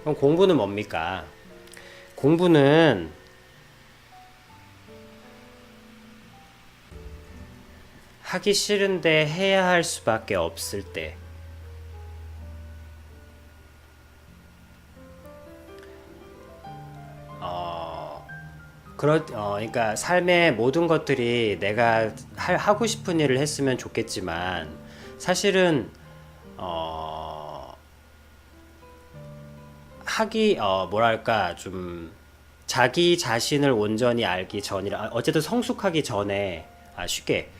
그럼 공부는 뭡니까? 공부는 하기 싫은데 해야 할 수밖에 없을 때, 그러니까 삶의 모든 것들이 내가 하고 싶은 일을 했으면 좋겠지만, 사실은, 어, 뭐랄까, 좀, 자기 자신을 온전히 알기 전이라, 어쨌든 성숙하기 전에, 쉽게,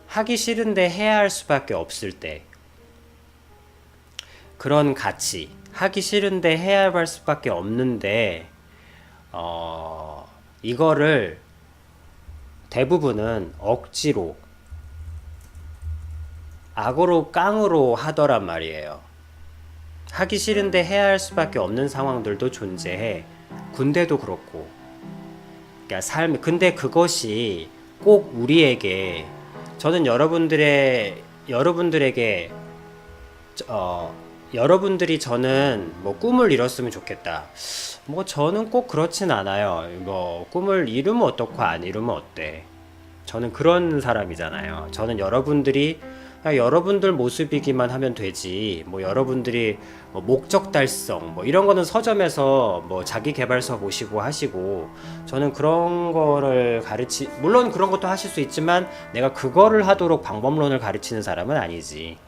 하기 싫은데 해야 할 수밖에 없을 때, 그런 가치, 하기 싫은데 해야 할 수밖에 없는데, 이거를 대부분은 억지로, 악으로 깡으로 하더란 말이에요. 하기 싫은데 해야 할 수밖에 없는 상황들도 존재해. 군대도 그렇고. 그러니까 근데 그것이 꼭 우리에게, 저는 여러분들에게, 어, 여러분들이 저는 뭐 꿈을 이뤘으면 좋겠다. 뭐 저는 꼭 그렇진 않아요. 뭐 꿈을 이루면 어떻고 안 이루면 어때. 저는 그런 사람이잖아요. 저는 여러분들이 그냥 여러분들 모습이기만 하면 되지. 뭐 여러분들이 뭐 목적 달성 뭐 이런 거는 서점에서 뭐 자기 개발서 보시고 하시고, 저는 그런 거를 물론 그런 것도 하실 수 있지만 내가 그거를 하도록 방법론을 가르치는 사람은 아니지.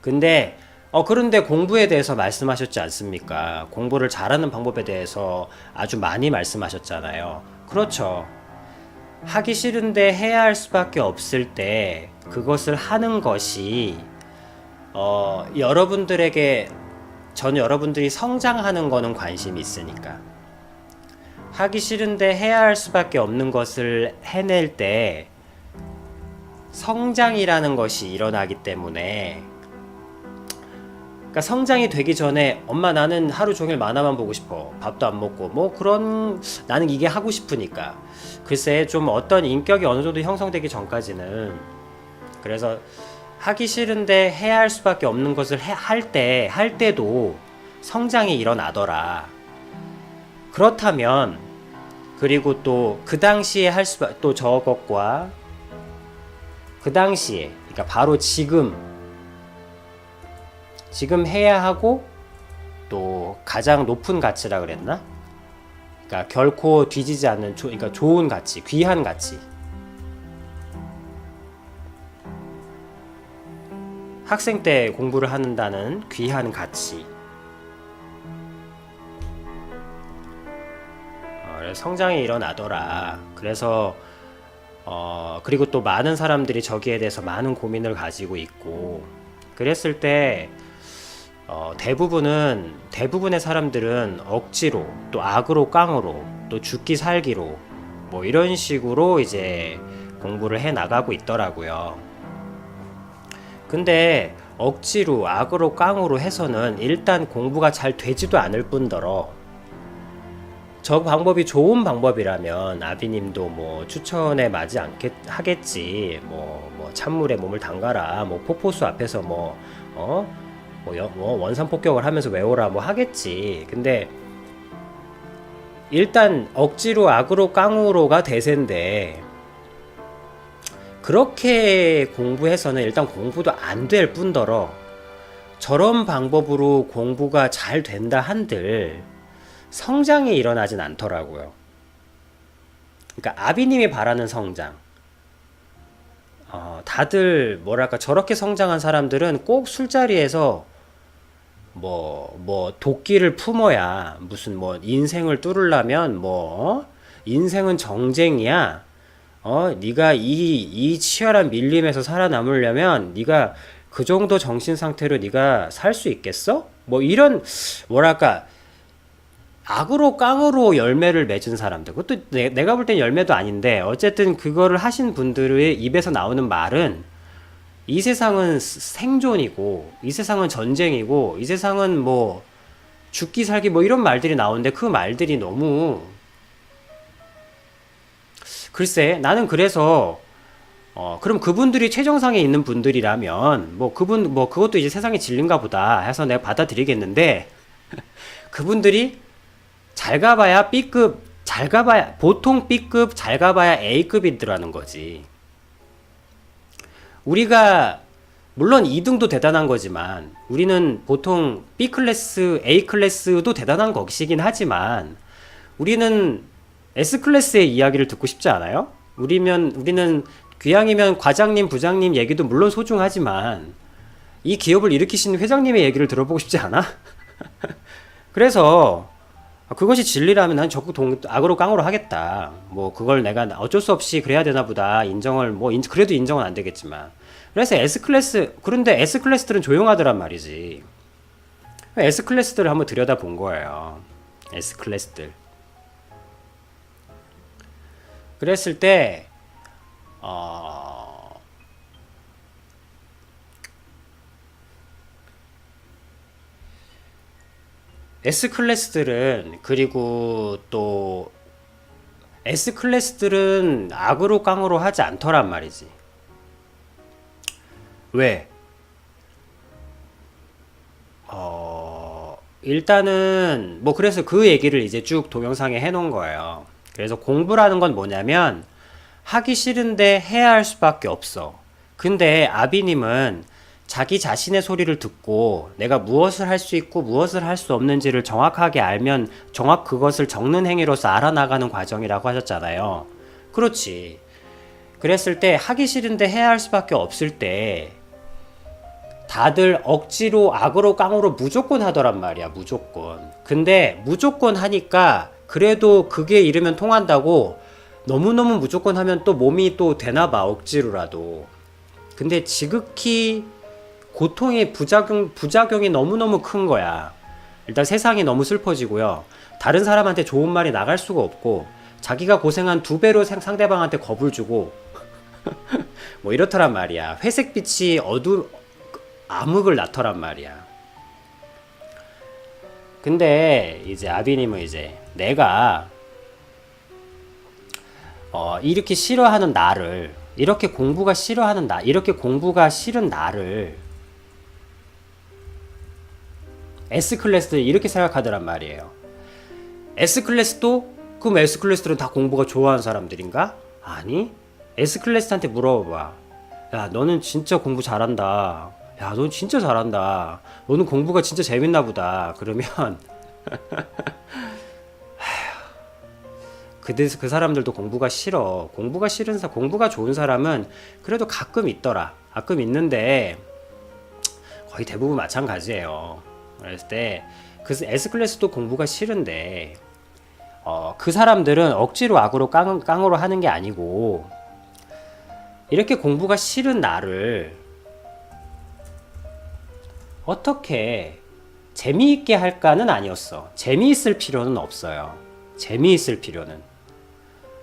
근데 그런데 공부에 대해서 말씀하셨지 않습니까? 공부를 잘하는 방법에 대해서 아주 많이 말씀하셨잖아요. 그렇죠. 하기 싫은데 해야 할 수밖에 없을 때 그것을 하는 것이 여러분들에게, 전 여러분들이 성장하는 거는 관심이 있으니까, 하기 싫은데 해야 할 수밖에 없는 것을 해낼 때 성장이라는 것이 일어나기 때문에, 그러니까 성장이 되기 전에 엄마 나는 하루 종일 만화만 보고 싶어, 밥도 안 먹고 뭐 그런, 나는 이게 하고 싶으니까, 글쎄 좀 어떤 인격이 어느 정도 형성되기 전까지는, 그래서 하기 싫은데 해야 할 수밖에 없는 것을 할 때도 성장이 일어나더라. 그렇다면, 그리고 또 그 당시에 또 저것과 그 당시에, 그러니까 바로 지금 해야 하고 또 가장 높은 가치라 그랬나? 그러니까 결코 뒤지지 않는 그러니까 좋은 가치, 귀한 가치. 학생 때 공부를 한다는 귀한 가치. 그래서 성장이 일어나더라. 그래서 그리고 또 많은 사람들이 저기에 대해서 많은 고민을 가지고 있고, 그랬을 때 대부분의 사람들은 억지로, 또 악으로 깡으로, 또 죽기 살기로 뭐 이런 식으로 이제 공부를 해 나가고 있더라고요. 근데 억지로 악으로 깡으로 해서는 일단 공부가 잘 되지도 않을 뿐더러, 저 방법이 좋은 방법이라면 아비님도 뭐 추천에 하겠지. 뭐 찬물에 몸을 담가라, 뭐 폭포수 앞에서 뭐 원산 폭격을 하면서 외워라 뭐 하겠지. 근데 일단 억지로 악으로 깡으로가 대세인데, 그렇게 공부해서는 일단 공부도 안 될 뿐더러, 저런 방법으로 공부가 잘 된다 한들 성장이 일어나진 않더라고요. 그러니까 아비님이 바라는 성장, 다들 뭐랄까 저렇게 성장한 사람들은 꼭 술자리에서 도끼를 품어야, 무슨 뭐 인생을 뚫으려면 인생은 정쟁이야. 네가 이 치열한 밀림에서 살아남으려면 네가 그 정도 정신 상태로 네가 살 수 있겠어? 뭐 이런, 뭐랄까 악으로 깡으로 열매를 맺은 사람들, 그것도 내가 볼 땐 열매도 아닌데, 어쨌든 그거를 하신 분들의 입에서 나오는 말은, 이 세상은 생존이고, 이 세상은 전쟁이고, 이 세상은 뭐 죽기 살기 뭐 이런 말들이 나오는데, 그 말들이 너무, 글쎄 나는 그래서 그럼 그분들이 최정상에 있는 분들이라면 그것도 이제 세상의 진리인가 보다 해서 내가 받아들이겠는데, 그분들이 잘 가봐야 B급, 잘 가봐야, 보통 B급, 잘 가봐야 A급이더라는 거지. 우리가, 물론 2등도 대단한 거지만, 우리는 보통 B클래스, A클래스도 대단한 것이긴 하지만, 우리는 S클래스의 이야기를 듣고 싶지 않아요? 우리는 귀향이면 과장님, 부장님 얘기도 물론 소중하지만, 이 기업을 일으키신 회장님의 얘기를 들어보고 싶지 않아? 그래서 그것이 진리라면 난 적극 악으로 깡으로 하겠다. 뭐 그걸 내가 어쩔 수 없이 그래야 되나 보다. 인정을 그래도 인정은 안 되겠지만. 그래서 S클래스, 그런데 S클래스들은 조용하더란 말이지. S클래스들을 한번 들여다본 거예요. S클래스들. 그랬을 때 S클래스들은, 그리고 또 S클래스들은 악으로 깡으로 하지 않더란 말이지. 왜? 일단은 뭐 그래서 그 얘기를 이제 쭉 동영상에 해놓은 거예요. 그래서 공부라는 건 뭐냐면 하기 싫은데 해야 할 수밖에 없어. 근데 아비님은 자기 자신의 소리를 듣고 내가 무엇을 할 수 있고 무엇을 할 수 없는지를 정확하게 알면 그것을 적는 행위로서 알아나가는 과정이라고 하셨잖아요. 그렇지. 그랬을 때 하기 싫은데 해야 할 수밖에 없을 때 다들 억지로 악으로 깡으로 무조건 하더란 말이야. 무조건. 근데 무조건 하니까 그래도 그게 이르면 통한다고 너무너무 무조건 하면 또 몸이 또 되나봐. 억지로라도. 근데 지극히 고통의 부작용이 너무너무 큰 거야. 일단 세상이 너무 슬퍼지고요. 다른 사람한테 좋은 말이 나갈 수가 없고 자기가 고생한 2배로 상대방한테 겁을 주고 뭐 이렇더란 말이야. 회색빛이 암흑을 낳더란 말이야. 근데 이제 아비님은 이제 내가 이렇게 싫어하는 나를, 이렇게 공부가 싫은 나를 S클래스들 이렇게 생각하더란 말이에요. 그럼 S클래스들은 다 공부가 좋아하는 사람들인가? 아니, S클래스한테 물어봐봐. 야, 너는 진짜 공부 잘한다. 야, 넌 진짜 잘한다. 너는 공부가 진짜 재밌나 보다. 그러면 그 사람들도 공부가 싫어. 공부가 좋은 사람은 그래도 가끔 있더라. 가끔 있는데 거의 대부분 마찬가지예요. 그랬을 때 그 S클래스도 공부가 싫은데 그 사람들은 억지로 악으로 깡으로 하는 게 아니고 이렇게 공부가 싫은 나를 어떻게 재미있게 할까는 아니었어. 재미있을 필요는 없어요. 재미있을 필요는.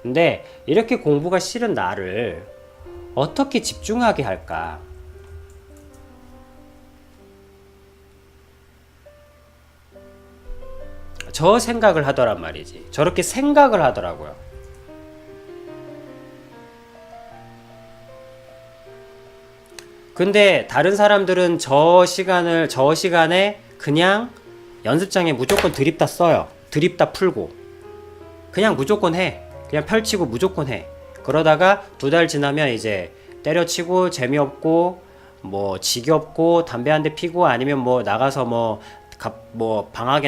근데 이렇게 공부가 싫은 나를 어떻게 집중하게 할까? 저 생각을 하더란 말이지. 저렇게 생각을 하더라고요. 근데 다른 사람들은 저 시간에 그냥 연습장에 무조건 드립다 써요. 드립다 풀고. 그냥 무조건 해. 그냥 펼치고 무조건 해. 그러다가 2달 지나면 이제 때려치고 재미없고 뭐 지겹고 담배 한 대 피고 아니면 뭐 나가서 방학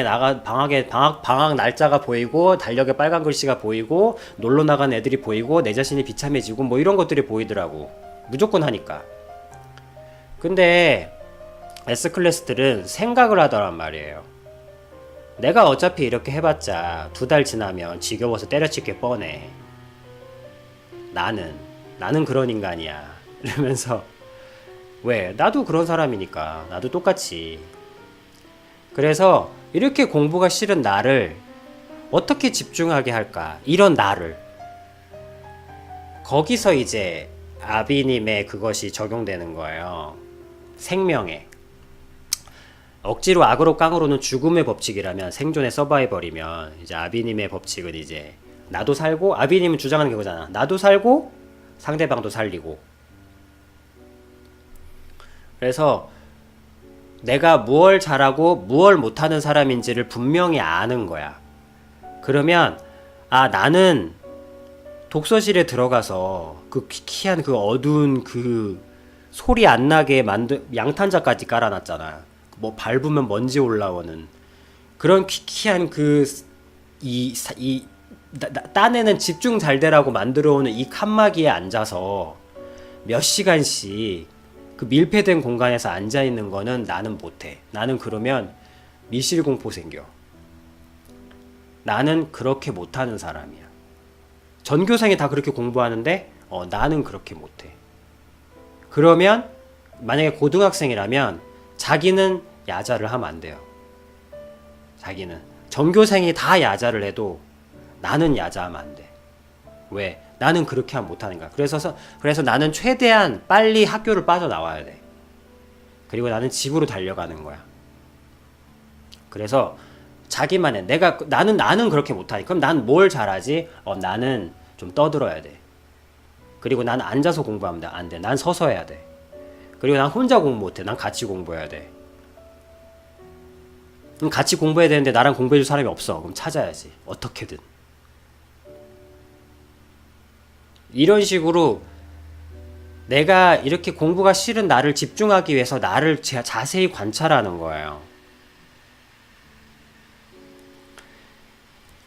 날짜가 보이고 달력에 빨간 글씨가 보이고 놀러 나간 애들이 보이고 내 자신이 비참해지고 뭐 이런 것들이 보이더라고. 무조건 하니까. 근데 S클래스들은 생각을 하더란 말이에요. 내가 어차피 이렇게 해봤자 2달 지나면 지겨워서 때려칠 게 뻔해. 나는 그런 인간이야. 이러면서 왜? 나도 그런 사람이니까. 나도 똑같이. 그래서 이렇게 공부가 싫은 나를 어떻게 집중하게 할까? 이런 나를. 거기서 이제 아비님의 그것이 적용되는 거예요. 생명에. 억지로 악으로 깡으로는 죽음의 법칙이라면 생존의 서바이벌이면 이제 아비님의 법칙은 이제 나도 살고, 아비님은 주장하는 게 그거잖아. 나도 살고 상대방도 살리고. 그래서 내가 무얼 잘하고 무얼 못하는 사람인지를 분명히 아는 거야. 그러면 나는 독서실에 들어가서 그 퀴퀴한 그 어두운 그 소리 안 나게 양탄자까지 깔아놨잖아. 뭐 밟으면 먼지 올라오는 그런 퀴퀴한 딴에는 집중 잘 되라고 만들어오는 이 칸막이에 앉아서 몇 시간씩 그 밀폐된 공간에서 앉아있는 거는 나는 못해. 나는 그러면 미실공포 생겨. 나는 그렇게 못하는 사람이야. 전교생이 다 그렇게 공부하는데 나는 그렇게 못해. 그러면 만약에 고등학생이라면 자기는 야자를 하면 안 돼요. 자기는 전교생이 다 야자를 해도 나는 야자하면 안 돼. 왜? 나는 그렇게 하면 못하는 거야. 그래서 나는 최대한 빨리 학교를 빠져나와야 돼. 그리고 나는 집으로 달려가는 거야. 그래서 자기만의 나는 그렇게 못하니 그럼 난 뭘 잘하지? 나는 좀 떠들어야 돼. 그리고 난 앉아서 공부하면 안 돼. 난 서서 해야 돼. 그리고 난 혼자 공부 못해. 난 같이 공부해야 돼. 그럼 같이 공부해야 되는데 나랑 공부해줄 사람이 없어. 그럼 찾아야지. 어떻게든. 이런 식으로 내가 이렇게 공부가 싫은 나를 집중하기 위해서 나를 자세히 관찰하는 거예요.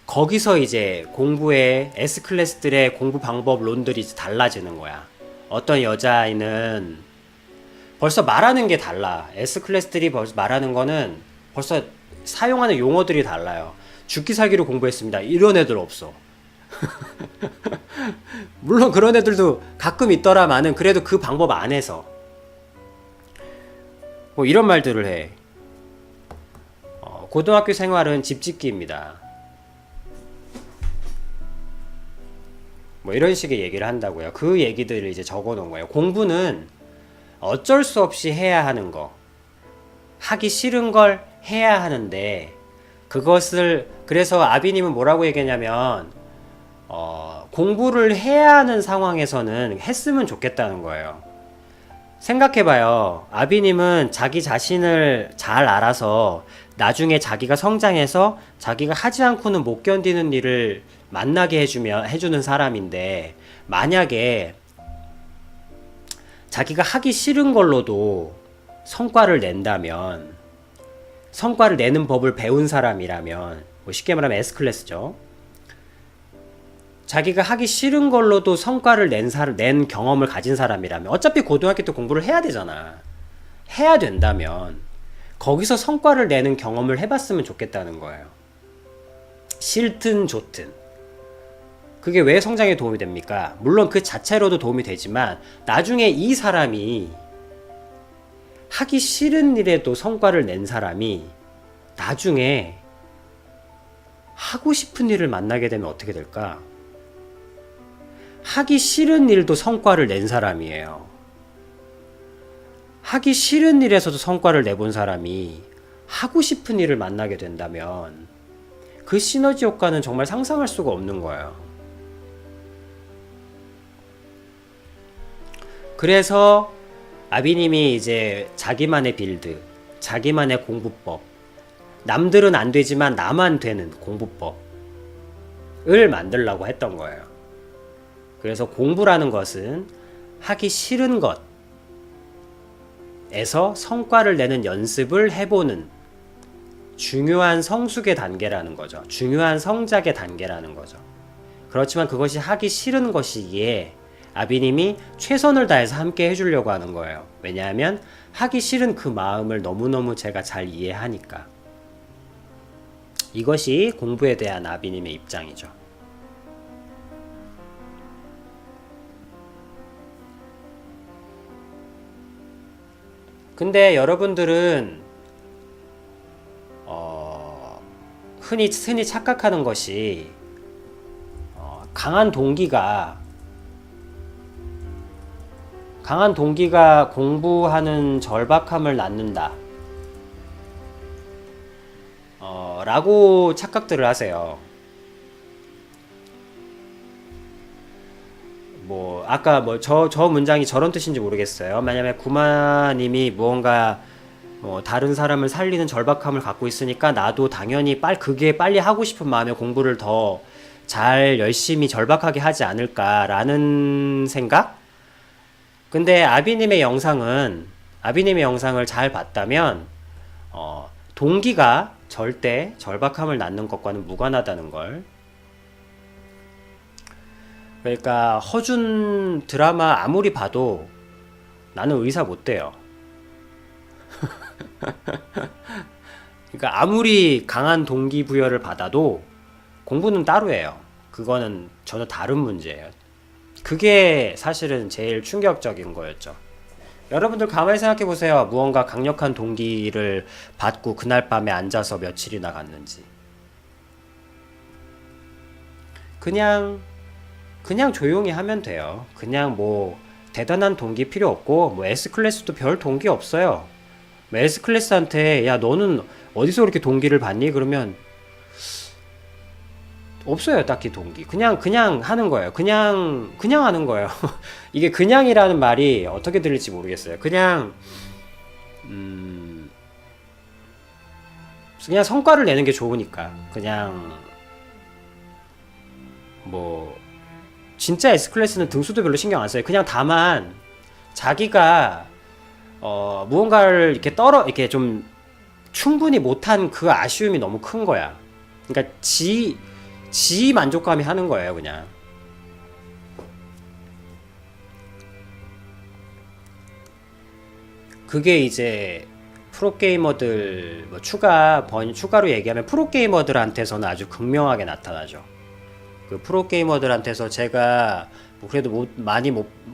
거기서 이제 공부의 S클래스들의 공부 방법론들이 달라지는 거야. 어떤 여자아이는 벌써 말하는 게 달라. S클래스들이 말하는 거는 벌써 사용하는 용어들이 달라요. 죽기 살기로 공부했습니다. 이런 애들 없어. 물론 그런 애들도 가끔 있더라마는 그래도 그 방법 안에서 뭐 이런 말들을 해. 고등학교 생활은 집짓기입니다. 뭐 이런 식의 얘기를 한다고요. 그 얘기들을 이제 적어 놓은 거예요. 공부는 어쩔 수 없이 해야 하는 거. 하기 싫은 걸 해야 하는데 그것을 그래서 아비님은 뭐라고 얘기했냐면 공부를 해야 하는 상황에서는 했으면 좋겠다는 거예요. 생각해봐요. 아비님은 자기 자신을 잘 알아서 나중에 자기가 성장해서 자기가 하지 않고는 못 견디는 일을 만나게 해주는 사람인데 만약에 자기가 하기 싫은 걸로도 성과를 낸다면 성과를 내는 법을 배운 사람이라면 뭐 쉽게 말하면 S클래스죠. 자기가 하기 싫은 걸로도 성과를 낸 경험을 가진 사람이라면 어차피 고등학교 때 공부를 해야 되잖아. 해야 된다면 거기서 성과를 내는 경험을 해봤으면 좋겠다는 거예요. 싫든 좋든. 그게 왜 성장에 도움이 됩니까? 물론 그 자체로도 도움이 되지만 나중에 이 사람이 하기 싫은 일에도 성과를 낸 사람이 나중에 하고 싶은 일을 만나게 되면 어떻게 될까? 하기 싫은 일도 성과를 낸 사람이에요. 하기 싫은 일에서도 성과를 내본 사람이 하고 싶은 일을 만나게 된다면 그 시너지 효과는 정말 상상할 수가 없는 거예요. 그래서 아비님이 이제 자기만의 빌드, 자기만의 공부법, 남들은 안 되지만 나만 되는 공부법을 만들려고 했던 거예요. 그래서 공부라는 것은 하기 싫은 것에서 성과를 내는 연습을 해보는 중요한 성숙의 단계라는 거죠. 중요한 성장의 단계라는 거죠. 그렇지만 그것이 하기 싫은 것이기에 아비님이 최선을 다해서 함께 해주려고 하는 거예요. 왜냐하면 하기 싫은 그 마음을 너무너무 제가 잘 이해하니까. 이것이 공부에 대한 아비님의 입장이죠. 근데 여러분들은 흔히 착각하는 것이 강한 동기가 공부하는 절박함을 낳는다 라고 착각들을 하세요. 뭐 아까 저 문장이 저런 뜻인지 모르겠어요. 만약에 구마님이 무언가 다른 사람을 살리는 절박함을 갖고 있으니까 나도 당연히 그게 빨리 하고 싶은 마음에 공부를 더 잘 열심히 절박하게 하지 않을까라는 생각? 근데 아비님의 영상을 잘 봤다면, 동기가 절대 절박함을 낳는 것과는 무관하다는 걸. 그러니까 허준 드라마 아무리 봐도 나는 의사 못 돼요. 그러니까 아무리 강한 동기부여를 받아도 공부는 따로 해요. 그거는 전혀 다른 문제예요. 그게 사실은 제일 충격적인 거였죠. 여러분들 가만히 생각해 보세요. 무언가 강력한 동기를 받고 그날 밤에 앉아서 며칠이나 갔는지. 그냥 조용히 하면 돼요. 그냥 뭐 대단한 동기 필요 없고 뭐 S클래스도 별 동기 없어요. 뭐 S클래스한테 야 너는 어디서 그렇게 동기를 받니? 그러면 없어요. 딱히 동기. 그냥 하는 거예요. 그냥 하는 거예요. 이게 그냥이라는 말이 어떻게 들릴지 모르겠어요. 그냥 성과를 내는 게 좋으니까. 그냥 뭐 진짜 S클래스는 등수도 별로 신경 안 써요. 그냥 다만 자기가 무언가를 이렇게 좀 충분히 못한 그 아쉬움이 너무 큰 거야. 그러니까 지 만족감이 하는 거예요, 그냥. 그게 이제 프로게이머들 추가로 얘기하면 프로게이머들한테서는 아주 극명하게 나타나죠. 그 프로게이머들한테서 제가 뭐 그래도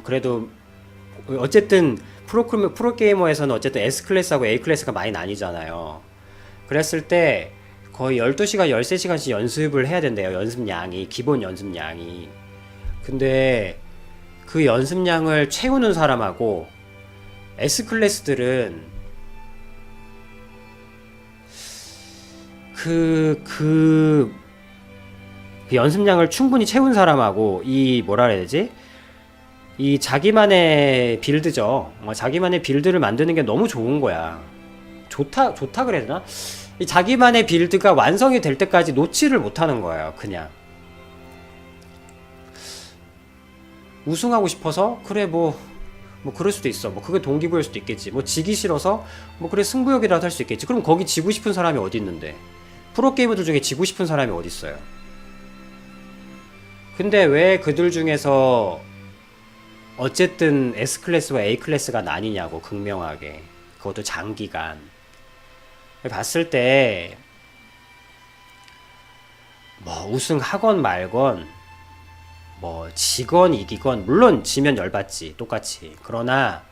그래도 어쨌든 프로게이머에서는 어쨌든 S클래스하고 A클래스가 많이 나뉘잖아요. 그랬을 때 거의 12시간, 13시간씩 연습을 해야 된대요. 기본 연습량이. 근데 그 연습량을 채우는 사람하고 S클래스들은 그 연습량을 충분히 채운 사람하고 뭐라 그래야 되지? 이 자기만의 빌드죠. 자기만의 빌드를 만드는 게 너무 좋은 거야. 좋다 그래야 되나? 이 자기만의 빌드가 완성이 될 때까지 놓지를 못하는 거예요. 그냥 우승하고 싶어서 그래 뭐 그럴 수도 있어. 뭐 그게 동기부여일 수도 있겠지. 뭐 지기 싫어서 뭐 그래 승부욕이라도 할 수 있겠지. 그럼 거기 지고 싶은 사람이 어디 있는데? 프로게이머들 중에 지고 싶은 사람이 어디 있어요? 근데 왜 그들 중에서 어쨌든 S클래스와 A클래스가 나뉘냐고, 극명하게. 그것도 장기간 봤을 때 뭐 우승하건 말건 뭐 지건 이기건, 물론 지면 열받지 똑같이. 그러나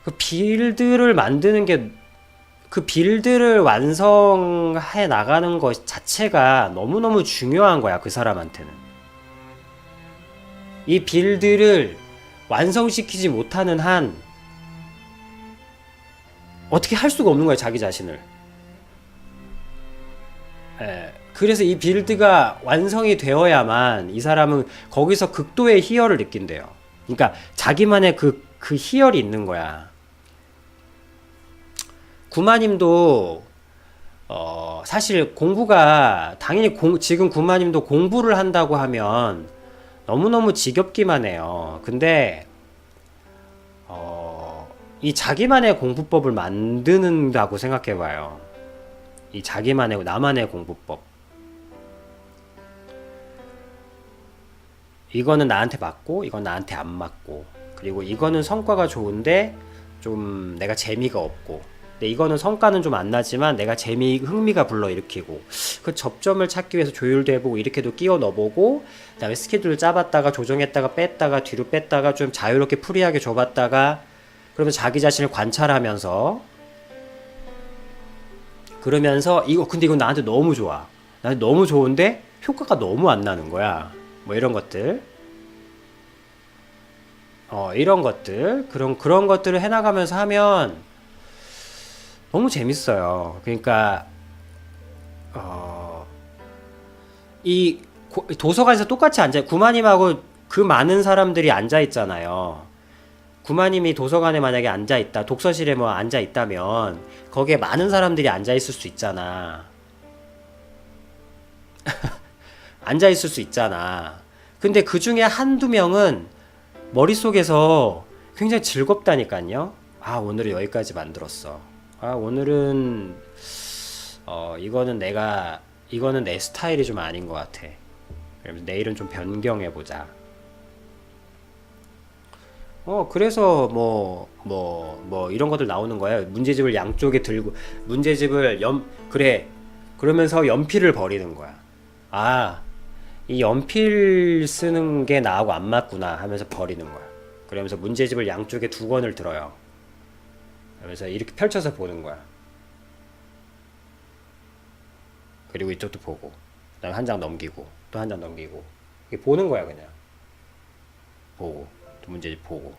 그 빌드를 만드는 게, 그 빌드를 완성해 나가는 것 자체가 너무너무 중요한 거야. 그 사람한테는 이 빌드를 완성시키지 못하는 한 어떻게 할 수가 없는 거야, 자기 자신을. 그래서 이 빌드가 완성이 되어야만 이 사람은 거기서 극도의 희열을 느낀대요. 그러니까 자기만의 그 희열이 있는 거야. 구마님도 사실 공부가 당연히 지금 구마님도 공부를 한다고 하면 너무너무 지겹기만 해요. 근데 이 자기만의 공부법을 만드는다고 생각해봐요. 이 자기만의 나만의 공부법. 이거는 나한테 맞고 이건 나한테 안 맞고, 그리고 이거는 성과가 좋은데 좀 내가 재미가 없고, 근데 이거는 성과는 좀 안 나지만 내가 흥미가 불러일으키고, 그 접점을 찾기 위해서 조율도 해보고 이렇게도 끼워 넣어보고, 그 다음에 스케줄을 짜봤다가 조정했다가 뺐다가 뒤로 뺐다가 좀 자유롭게 프리하게 줘봤다가, 그러면서 자기 자신을 관찰하면서, 그러면서 근데 이건 나한테 너무 좋아, 나한테 너무 좋은데 효과가 너무 안 나는 거야. 뭐 이런 것들, 이런 것들, 그런 것들을 해나가면서 하면 너무 재밌어요. 그러니까 이 도서관에서 똑같이 구마님하고 그 많은 사람들이 앉아 있잖아요. 구마님이 도서관에 만약에 앉아 있다, 독서실에 뭐 앉아 있다면 거기에 많은 사람들이 앉아 있을 수 있잖아. 앉아 있을 수 있잖아. 근데 그 중에 한두 명은 머릿속에서 굉장히 즐겁다니까요. 아, 오늘은 여기까지 만들었어. 아, 오늘은 이거는 내 스타일이 좀 아닌 것 같아. 그래서 내일은 좀 변경해보자. 그래서 이런 것들 나오는 거야. 문제집을 양쪽에 들고, 그래. 그러면서 연필을 버리는 거야. 아, 이 연필 쓰는 게 나하고 안 맞구나 하면서 버리는 거야. 그러면서 문제집을 양쪽에 두 권을 들어요. 그러면서 이렇게 펼쳐서 보는 거야. 그리고 이쪽도 보고, 그다음에 한 장 넘기고, 또 한 장 넘기고. 이렇게 보는 거야, 그냥. 보고, 또 문제집 보고.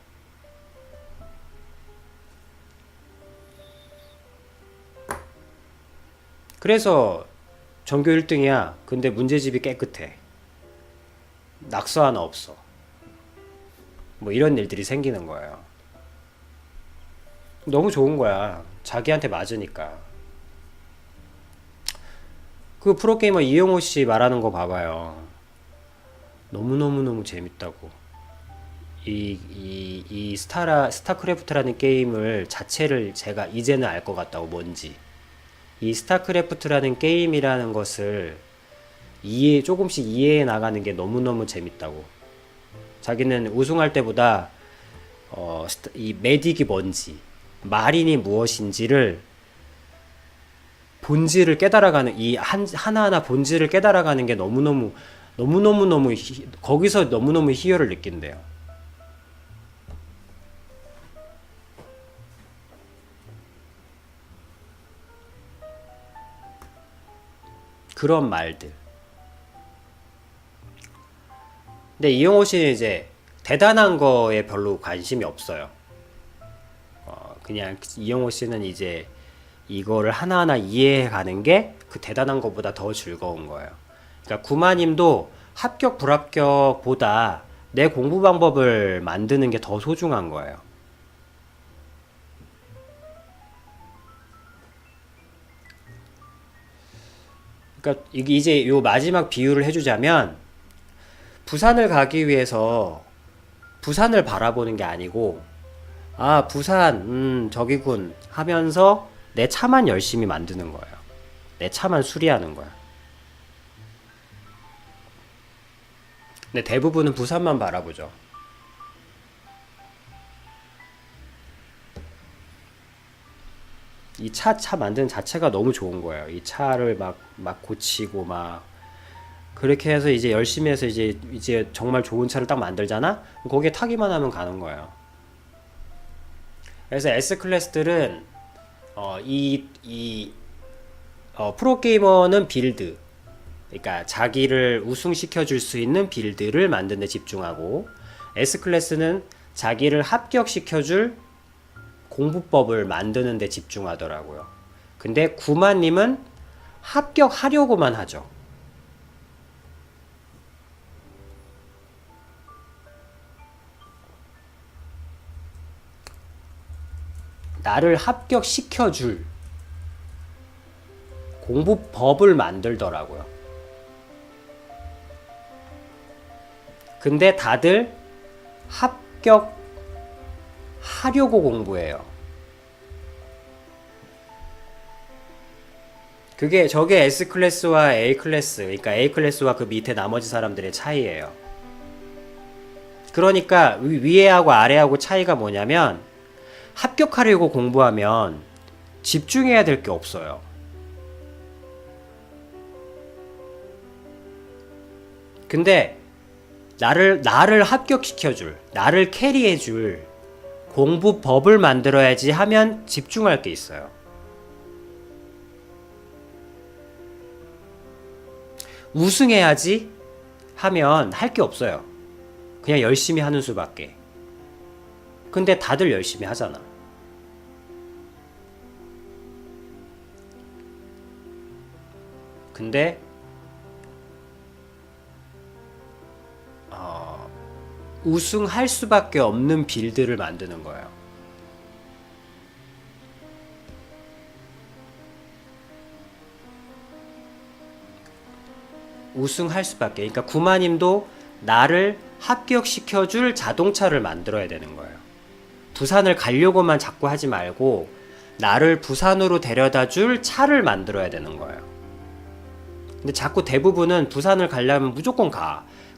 그래서 전교 1등이야. 근데 문제집이 깨끗해. 낙서 하나 없어. 뭐 이런 일들이 생기는 거예요. 너무 좋은 거야. 자기한테 맞으니까. 그 프로게이머 이영호 씨 말하는 거 봐봐요. 너무너무너무 재밌다고. 이 스타크래프트라는 게임을 자체를 제가 이제는 알 것 같다고, 뭔지. 이 스타크래프트라는 게임이라는 것을 조금씩 이해해 나가는 게 너무너무 재밌다고. 자기는 우승할 때보다 이 메딕이 뭔지, 마린이 무엇인지를 본질을 깨달아가는, 이 하나하나 본질을 깨달아가는 게 너무너무 거기서 너무너무 희열을 느낀대요. 그런 말들. 근데 이용호 씨는 이제 대단한 거에 별로 관심이 없어요. 그냥 이용호 씨는 이제 이거를 하나하나 이해해 가는 게 그 대단한 것보다 더 즐거운 거예요. 그러니까 구마님도 합격 불합격보다 내 공부 방법을 만드는 게 더 소중한 거예요. 그러니까 이제 요 마지막 비유를 해주자면, 부산을 가기 위해서 부산을 바라보는 게 아니고, 아, 부산, 저기군 하면서 내 차만 열심히 만드는 거예요. 내 차만 수리하는 거야. 근데 대부분은 부산만 바라보죠. 이 차 만드는 자체가 너무 좋은 거예요. 이 차를 막 고치고 그렇게 해서 이제 열심히 해서 이제 정말 좋은 차를 딱 만들잖아? 거기에 타기만 하면 가는 거예요. 그래서 S클래스들은, 프로게이머는 빌드. 그러니까 자기를 우승시켜 줄 수 있는 빌드를 만드는 데 집중하고, S클래스는 자기를 합격시켜 줄 공부법을 만드는 데 집중하더라고요. 근데 구마님은 합격하려고만 하죠. 나를 합격시켜줄 공부법을 만들더라고요. 근데 다들 합격하려고 공부해요. 저게 S클래스와 A클래스, 그러니까 A클래스와 그 밑에 나머지 사람들의 차이예요. 그러니까 위에하고 아래하고 차이가 뭐냐면, 합격하려고 공부하면 집중해야 될 게 없어요. 근데 나를 합격시켜줄, 나를 캐리해줄 공부법을 만들어야지 하면 집중할 게 있어요. 우승해야지 하면 할 게 없어요. 그냥 열심히 하는 수밖에. 근데 다들 열심히 하잖아. 근데 우승할 수밖에 없는 빌드를 만드는 거예요. 우승할 수밖에. 그러니까 구마님도 나를 합격시켜줄 자동차를 만들어야 되는 거예요. 부산을 가려고만 자꾸 하지 말고 나를 부산으로 데려다 줄 차를 만들어야 되는 거예요. 근데 자꾸 대부분은 부산을 가려면 무조건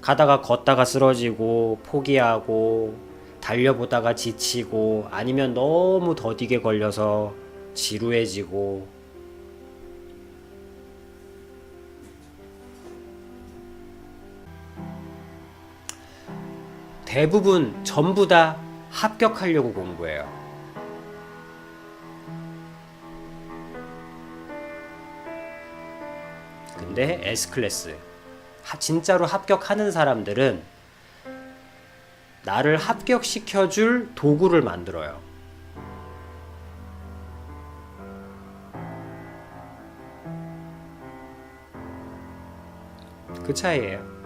가다가 걷다가 쓰러지고 포기하고 달려보다가 지치고 아니면 너무 더디게 걸려서 지루해지고. 대부분 전부 다 합격하려고 공부해요. 근데 S클래스 진짜로 합격하는 사람들은 나를 합격시켜줄 도구를 만들어요. 그 차이예요.